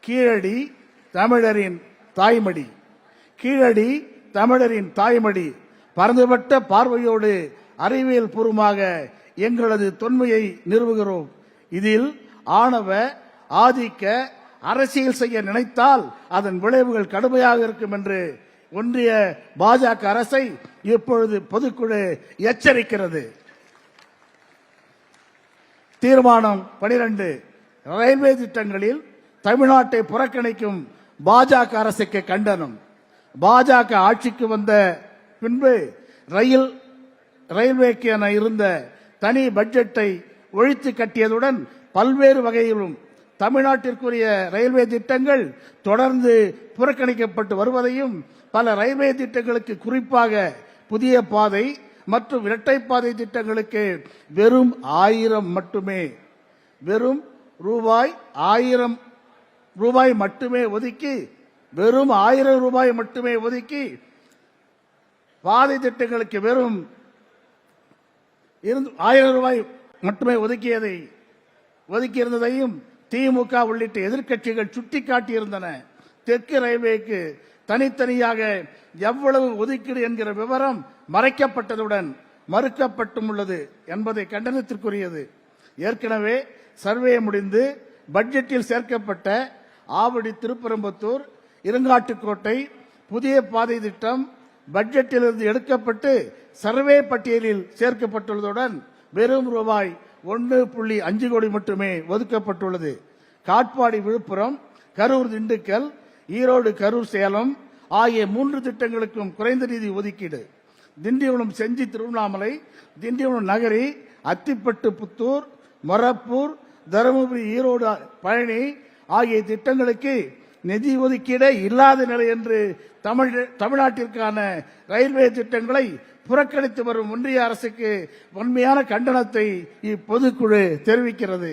கீழடி தமிழரின் தாய்மடி, கீழடி தமிழரின் தாய்மடி. பரந்துபட்ட பார்வையோடு அறிவியல் பூர்வமாக எங்களது தொன்மையை நிறுவுகிறோம். இதில் ஆணவ ஆதிக்க அரசியல் செய்ய நினைத்தால் அதன் விளைவுகள் கடுமையாக இருக்கும் என்று ஒன்றிய பாஜக அரசை இப்பொழுது பொதுக்குழு எச்சரிக்கிறது. தீர்மானம் 12. ரயில்வே திட்டங்களில் தமிழ்நாட்டை புறக்கணிக்கும் பாஜக அரசுக்கு கண்டனம். பாஜக ஆட்சிக்கு வந்த பின்பு ரயில்வேக்கு என இருந்த தனி பட்ஜெட்டை ஒழித்து கட்டியதுடன் பல்வேறு வகையிலும் தமிழ்நாட்டிற்குரிய ரயில்வே திட்டங்கள் தொடர்ந்து புறக்கணிக்கப்பட்டு வருவதையும், பல ரயில்வே திட்டங்களுக்கு குறிப்பாக புதிய பாதை மற்றும் இரட்டைப்பாதை திட்டங்களுக்கு வெறும் 1000 மட்டுமே, வெறும் ரூபாய் மட்டுமே ஒதுக்கி, வெறும் 1000 ரூபாய் மட்டுமே ஒதுக்கி பாதை திட்டங்களுக்கு வெறும் 1000 ரூபாய் மட்டுமே ஒதுக்கியிருந்ததையும் திமுக உள்ளிட்ட எதிர்க்கட்சிகள் சுட்டிக்காட்டியிருந்தன. தெற்கு ரயில்வேக்கு தனித்தனியாக எவ்வளவு ஒதுக்கீடு என்கிற விவரம் மறைக்கப்பட்டதுடன் மறுக்கப்பட்டும் உள்ளது என்பதை கண்டனத்திற்குரியது. ஏற்கனவே சர்வே முடிந்து பட்ஜெட்டில் சேர்க்கப்பட்ட ஆவடி திருப்பரம்பத்தூர் இருங்காட்டுக்கோட்டை புதிய பாதை திட்டம் பட்ஜெட்டிலிருந்து எடுக்கப்பட்டு சர்வே பட்டியலில் சேர்க்கப்பட்டுள்ளதுடன் வெறும் ரூபாய் 1.5 கோடி மட்டுமே ஒதுக்கப்பட்டுள்ளது. காட்பாடி விழுப்புரம், கரூர் திண்டுக்கல், ஈரோடு கரூர் சேலம் ஆகிய 3 திட்டங்களுக்கும் குறைந்த நிதி ஒதுக்கீடு. திண்டிவனம் செஞ்சி திருவண்ணாமலை, திண்டிவனம் நகரி, அத்திப்பட்டு புத்தூர், மொரப்பூர், தருமபுரி ஈரோடு பழனி ஆகிய திட்டங்களுக்கு நிதி ஒதுக்கீடே இல்லாத நிலை என்று தமிழ்நாட்டிற்கான ரயில்வே திட்டங்களை புறக்கணித்து வரும் ஒன்றிய அரசுக்கு வன்மையான கண்டனத்தை இப்பொதுக்குழு தெரிவிக்கிறது.